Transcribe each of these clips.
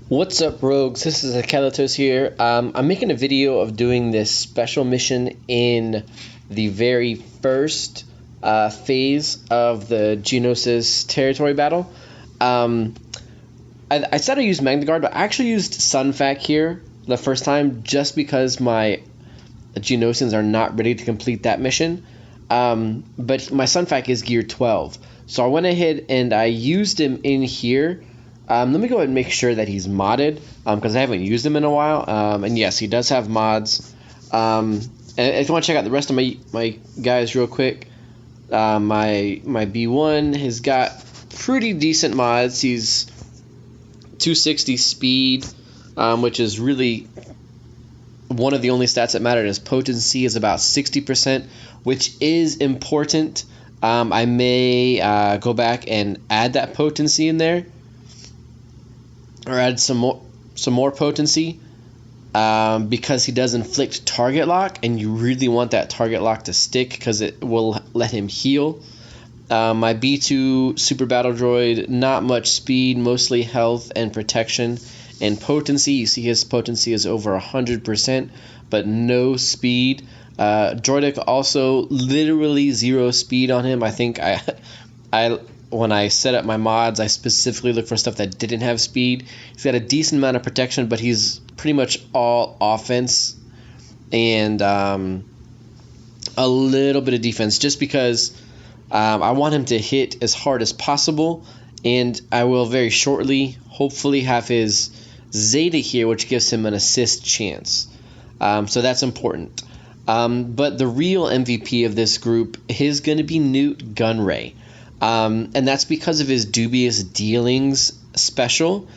What's up, rogues? This is Akelatos here. I'm making a video of doing this special mission in the very first phase of the Geonosis territory battle. I said I used Magna Guard, but I actually used Sunfac here the first time just because my Geonosians are not ready to complete that mission. But my Sunfac is gear 12. So I went ahead and I used him in here. Let me go ahead and make sure that he's modded because I haven't used him in a while. And yes, he does have mods. And if you want to check out the rest of my guys real quick, my B1 has got pretty decent mods. He's 260 speed, which is really one of the only stats that matter. His potency is about 60%, which is important. I may go back and add that potency in there, or add some more potency, because he does inflict target lock, and you really want that target lock to stick because it will let him heal. My B2 super battle droid, not much speed, mostly health and protection and potency. You see his potency is over 100%, but no speed. Droidic also literally 0 speed on him. I think when I set up my mods, I specifically looked for stuff that didn't have speed. He's got a decent amount of protection, but he's pretty much all offense and a little bit of defense, just because I want him to hit as hard as possible, and I will very shortly hopefully have his Zeta here, which gives him an assist chance. So that's important. But the real MVP of this group is going to be Newt Gunray. And that's because of his dubious dealings special,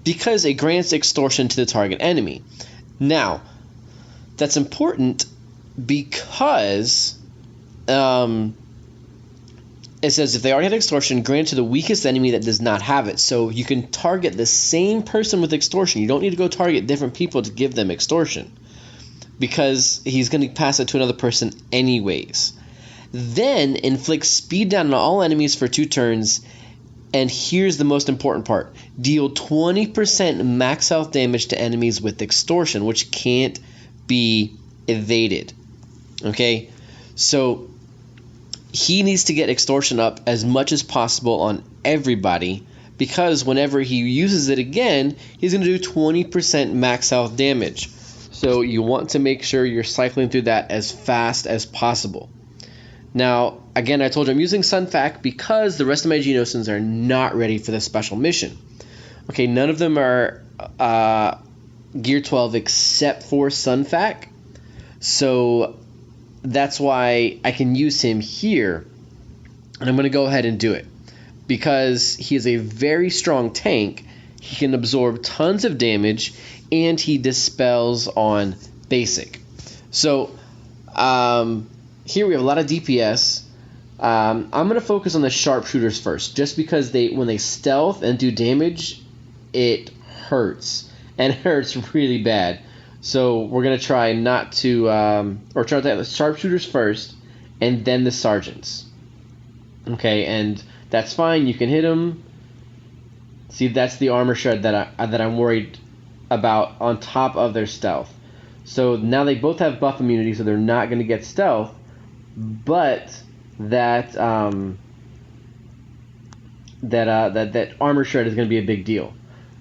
because it grants extortion to the target enemy. Now, that's important because it says if they already had extortion, grant to the weakest enemy that does not have it. So you can target the same person with extortion. You don't need to go target different people to give them extortion, because he's going to pass it to another person anyways. Then inflict speed down on all enemies for 2 turns, and here's the most important part: deal 20% max health damage to enemies with extortion, which can't be evaded. Okay, so he needs to get extortion up as much as possible on everybody, because whenever he uses it again, he's going to do 20% max health damage. So you want to make sure you're cycling through that as fast as possible. Now, again, I told you I'm using Sunfac because the rest of my Geonosians are not ready for this special mission. Okay, none of them are Gear 12 except for Sunfac. So that's why I can use him here. And I'm going to go ahead and do it, because he is a very strong tank. He can absorb tons of damage, and he dispels on basic. So here we have a lot of DPS. I'm going to focus on the sharpshooters first, just because when they stealth and do damage, it hurts, and it hurts really bad. So we're going to try not to, or try to have the sharpshooters first, and then the sergeants. Okay, and that's fine. You can hit them. See, that's the armor shred that I'm worried about on top of their stealth. So now they both have buff immunity, so they're not going to get stealth, but that armor shred is going to be a big deal.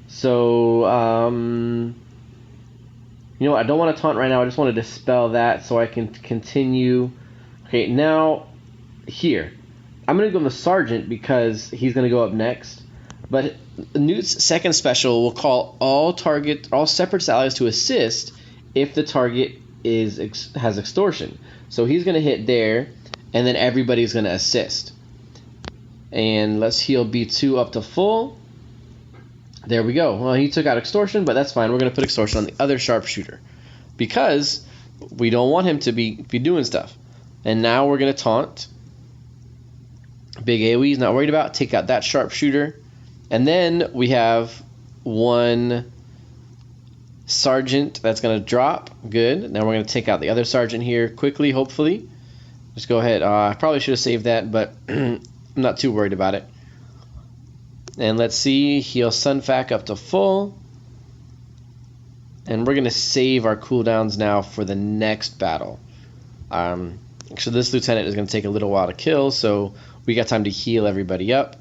So you know what? I don't want to taunt right now. I just want to dispel that so I can continue. Okay, now here I'm going to go on the sergeant because he's going to go up next. But Newt's second special will call all separate allies to assist if the target has extortion. So he's going to hit there, and then everybody's going to assist. And let's heal B2 up to full. There we go. Well, he took out extortion, but that's fine. We're going to put extortion on the other sharpshooter because we don't want him to be doing stuff. And now we're going to taunt. Big AoE is not worried about. Take out that sharpshooter. And then we have one sergeant that's going to drop. Good. Now we're going to take out the other sergeant here quickly, hopefully. Just go ahead. I probably should have saved that, but I'm not too worried about it. And let's see, heal Sunfac up to full. And we're going to save our cooldowns now for the next battle. Actually, this lieutenant is going to take a little while to kill, so we got time to heal everybody up.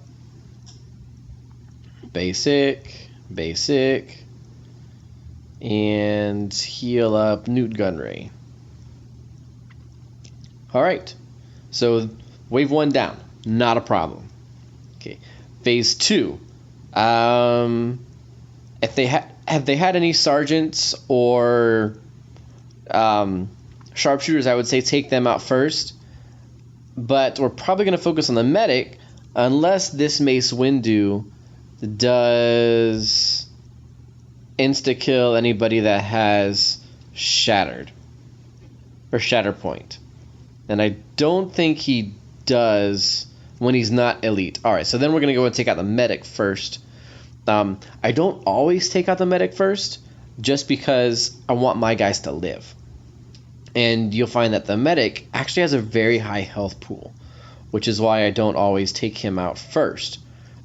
Basic, basic, and heal up Newt Gunray. All right, so wave 1 down, not a problem. Okay, phase 2. If they have they had any sergeants or sharpshooters, I would say take them out first. But we're probably going to focus on the medic unless this Mace Windu does insta-kill anybody that has Shattered or Shatterpoint. And I don't think he does when he's not elite. Alright, so then we're going to go and take out the medic first. I don't always take out the medic first just because I want my guys to live. And you'll find that the medic actually has a very high health pool, which is why I don't always take him out first.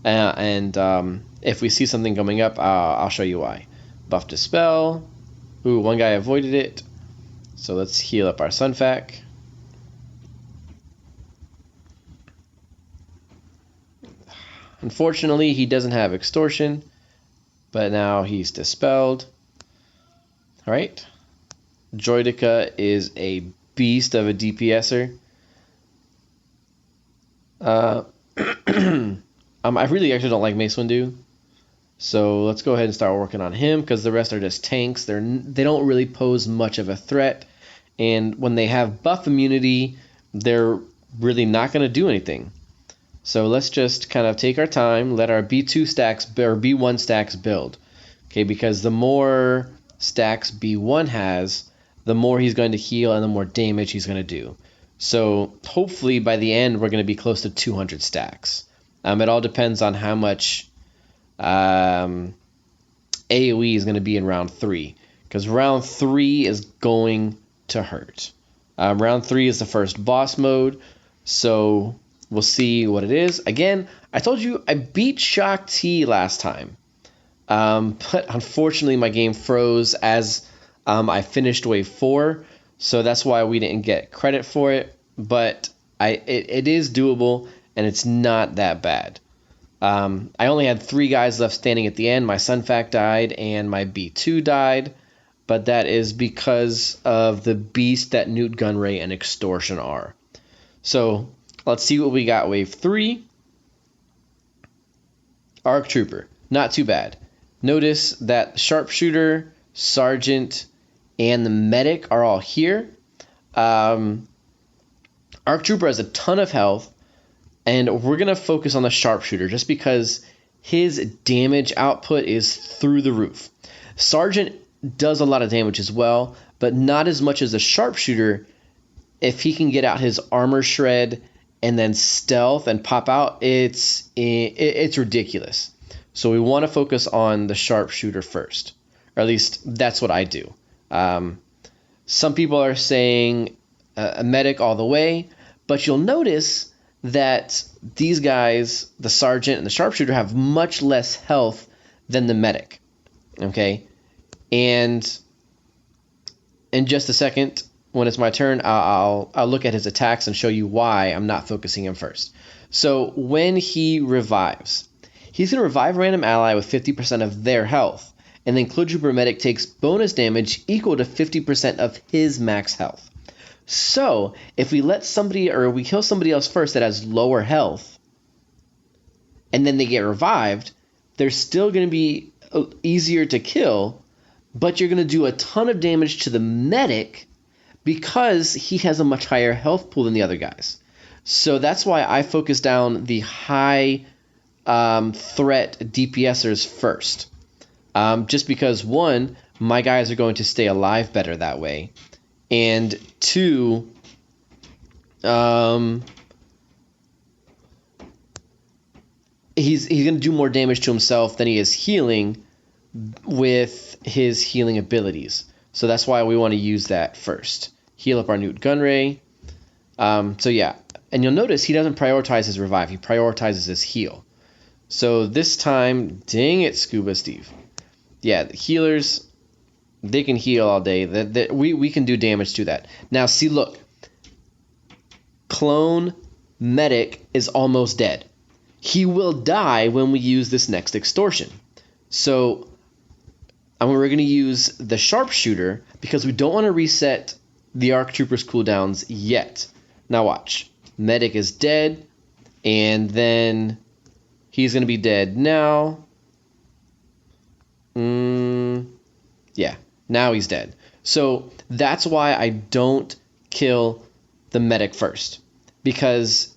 If we see something coming up, I'll show you why. Buff Dispel. Ooh, one guy avoided it. So let's heal up our Sunfac. Unfortunately, he doesn't have Extortion, but now he's dispelled. All right. Droideka is a beast of a DPSer. I really actually don't like Mace Windu, so let's go ahead and start working on him because the rest are just tanks. They don't really pose much of a threat, and when they have buff immunity, they're really not going to do anything. So let's just kind of take our time, let our B2 stacks or B1 stacks build. Okay, because the more stacks B1 has, the more he's going to heal and the more damage he's going to do. So hopefully by the end we're going to be close to 200 stacks. It all depends on how much AoE is going to be in round 3. Because round 3 is going to hurt. Round 3 is the first boss mode. So we'll see what it is. Again, I told you I beat Shaak Ti last time. But unfortunately my game froze as I finished wave 4. So that's why we didn't get credit for it. But it is doable and it's not that bad. I only had 3 guys left standing at the end. My Sunfac died and my B2 died. But that is because of the beast that Newt Gunray and Extortion are. So let's see what we got wave 3. Arc Trooper. Not too bad. Notice that Sharpshooter, Sergeant, and the Medic are all here. Arc Trooper has a ton of health. And we're going to focus on the Sharpshooter just because his damage output is through the roof. Sergeant does a lot of damage as well, but not as much as the Sharpshooter. If he can get out his Armor Shred and then stealth and pop out, it's ridiculous. So we want to focus on the Sharpshooter first, or at least that's what I do. Some people are saying a Medic all the way, but you'll notice that these guys, the Sergeant and the Sharpshooter, have much less health than the Medic. Okay? And in just a second, when it's my turn, I'll look at his attacks and show you why I'm not focusing him first. So when he revives, he's going to revive a random ally with 50% of their health, and then Clone Trooper Medic takes bonus damage equal to 50% of his max health. So if we let somebody, or we kill somebody else first that has lower health, and then they get revived, they're still going to be easier to kill, but you're going to do a ton of damage to the medic because he has a much higher health pool than the other guys. So that's why I focus down the high threat DPSers first. Just because, one, my guys are going to stay alive better that way. And 2, he's going to do more damage to himself than he is healing with his healing abilities. So that's why we want to use that first. Heal up our Newt Gunray. So yeah, and you'll notice he doesn't prioritize his revive. He prioritizes his heal. So this time, dang it, Scuba Steve. Yeah, the healers, They can heal all day. We can do damage to that. Now, see, look. Clone Medic is almost dead. He will die when we use this next extortion. So we're going to use the Sharpshooter because we don't want to reset the ARC Trooper's cooldowns yet. Now watch. Medic is dead, and then he's going to be dead now. Yeah, now he's dead. So that's why I don't kill the Medic first, because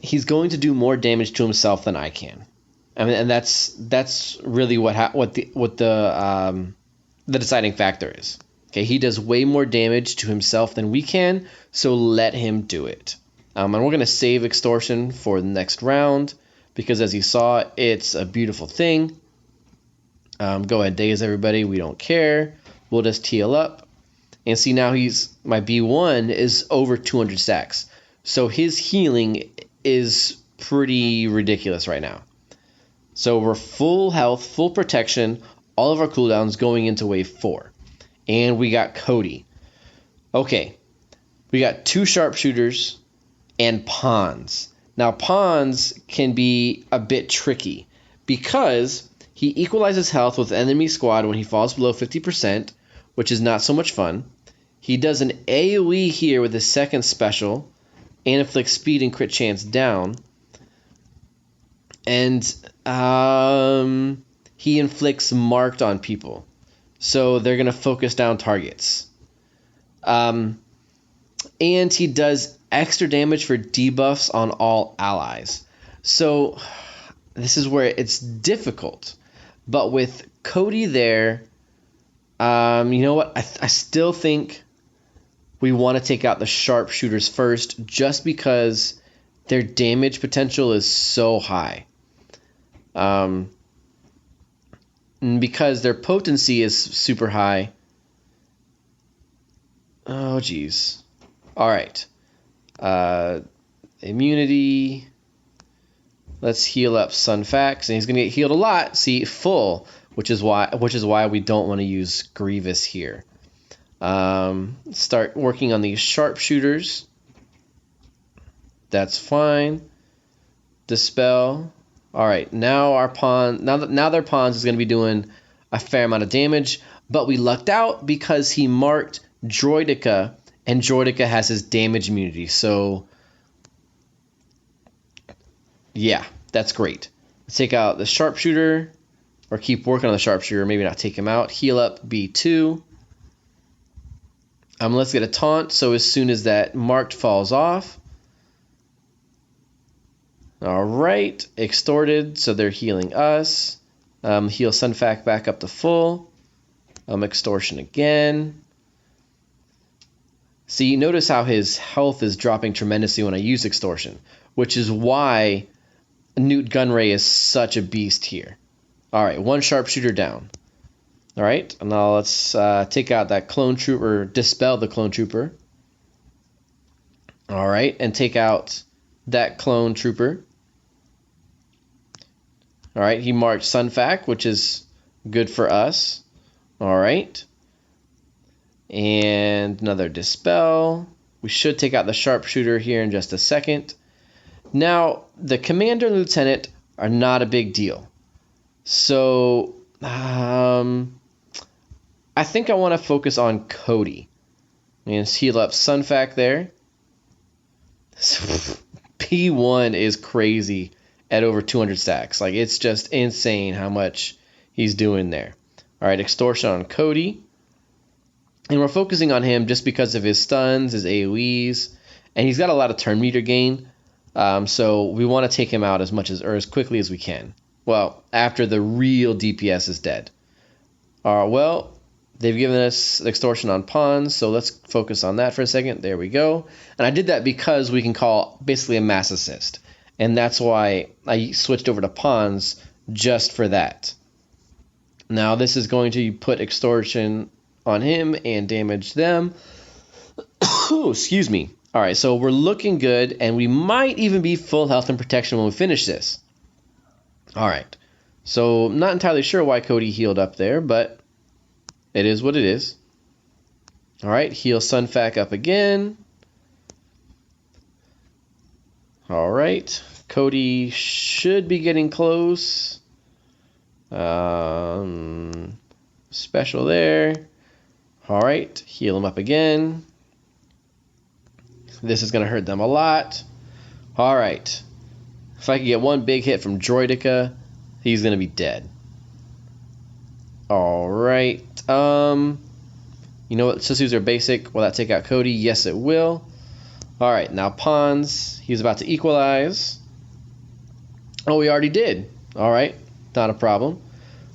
he's going to do more damage to himself than I can. I mean, and that's really what the deciding factor is. Okay, he does way more damage to himself than we can, so let him do it. And we're going to save Extortion for the next round, because as you saw, it's a beautiful thing. Go ahead, daze everybody. We don't care. We'll just heal up. And see, now my B1 is over 200 stacks. So his healing is pretty ridiculous right now. So we're full health, full protection, all of our cooldowns going into wave 4. And we got Cody. Okay, we got 2 sharpshooters and pawns. Now pawns can be a bit tricky because he equalizes health with enemy squad when he falls below 50%, which is not so much fun. He does an AoE here with his second special and inflicts speed and crit chance down. And he inflicts marked on people. So they're going to focus down targets. And he does extra damage for debuffs on all allies. So this is where it's difficult. But with Cody there, you know what? I still think we want to take out the sharpshooters first, just because their damage potential is so high. Because their potency is super high. Oh, geez. All right. Immunity. Let's heal up Sunfax, and he's going to get healed a lot. See, full, which is why we don't want to use Grievous here. Start working on these sharpshooters. That's fine. Dispel. All right, now our pawn, now their pawns is going to be doing a fair amount of damage, but we lucked out because he marked Droidica, and Droidica has his damage immunity. So yeah, that's great. Let's take out the sharpshooter, or keep working on the sharpshooter, maybe not take him out. Heal up B2. Let's get a taunt, so as soon as that marked falls off. All right, extorted, so they're healing us. Heal Sunfac back up to full. Extortion again. See, notice how his health is dropping tremendously when I use extortion, which is why Newt Gunray is such a beast here. All right, 1 sharpshooter down. All right, and now let's take out that clone trooper, dispel the clone trooper. All right, and take out that clone trooper. All right, he marked Sunfac, which is good for us. All right. And another dispel. We should take out the sharpshooter here in just a second. Now, the commander and lieutenant are not a big deal. So, I think I want to focus on Cody. And heal up Sunfac there. P1 is crazy at over 200 stacks. Like, it's just insane how much he's doing there. All right, extortion on Cody. And we're focusing on him just because of his stuns, his AoEs, and he's got a lot of turn meter gain. So we want to take him out as quickly as we can. Well, after the real DPS is dead. Well, they've given us extortion on pawns, so let's focus on that for a second. There we go. And I did that because we can call basically a mass assist. And that's why I switched over to pawns just for that. Now this is going to put extortion on him and damage them. Excuse me. All right, so we're looking good, and we might even be full health and protection when we finish this. All right, So I'm not entirely sure why Cody healed up there, but it is what it is. All right, heal Sunfac up again. All right, Cody should be getting close. Special there. All right, heal him up again. This is going to hurt them a lot. All right. If I can get one big hit from Droidica, he's going to be dead. All right. You know what? Let's just use our basic. Will that take out Cody? Yes, it will. All right. Now pawns. He's about to equalize. Oh, we already did. All right. Not a problem.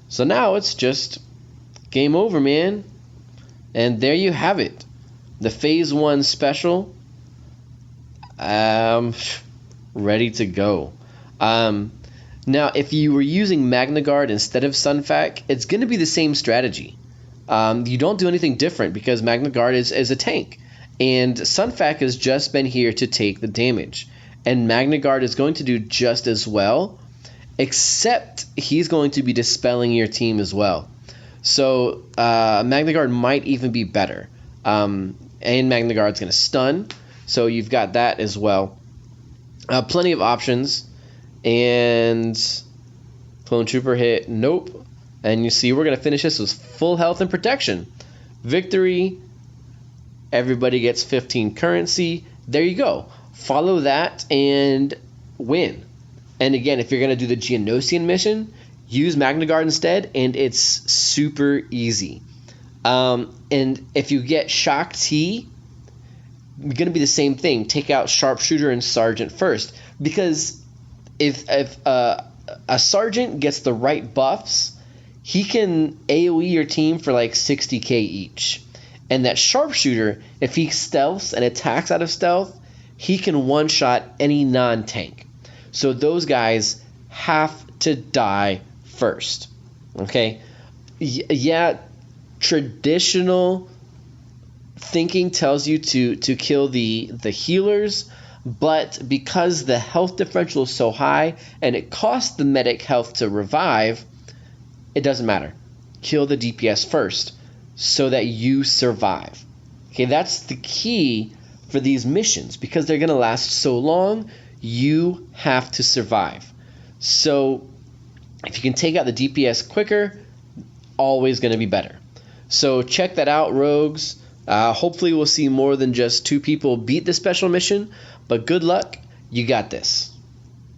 So now it's just game over, man. And there you have it. The Phase 1 special. Ready to go. Now, if you were using Magna Guard instead of Sunfac, it's going to be the same strategy. You don't do anything different because Magna Guard is a tank. And Sunfac has just been here to take the damage. And Magna Guard is going to do just as well, except he's going to be dispelling your team as well. So Magna Guard might even be better. And Magna Guard's going to stun. So you've got that as well. Plenty of options. And Clone Trooper hit. Nope. And you see we're going to finish this with full health and protection. Victory. Everybody gets 15 currency. There you go. Follow that and win. And again, if you're going to do the Geonosian mission, use Magna Guard instead, and it's super easy. And if you get Shock T, going to be the same thing. Take out Sharpshooter and Sergeant first, because if a Sergeant gets the right buffs, he can AoE your team for like 60k each. And that Sharpshooter, if he stealths and attacks out of stealth, he can one-shot any non-tank. So those guys have to die first. Okay? Yeah, traditional thinking tells you to kill the healers, but because the health differential is so high and it costs the medic health to revive, it doesn't matter. Kill the DPS first so that you survive. Okay, that's the key for these missions, because they're going to last so long. You have to survive. So if you can take out the DPS quicker, always going to be better. So check that out, rogues. Hopefully we'll see more than just 2 people beat the special mission, but good luck. You got this.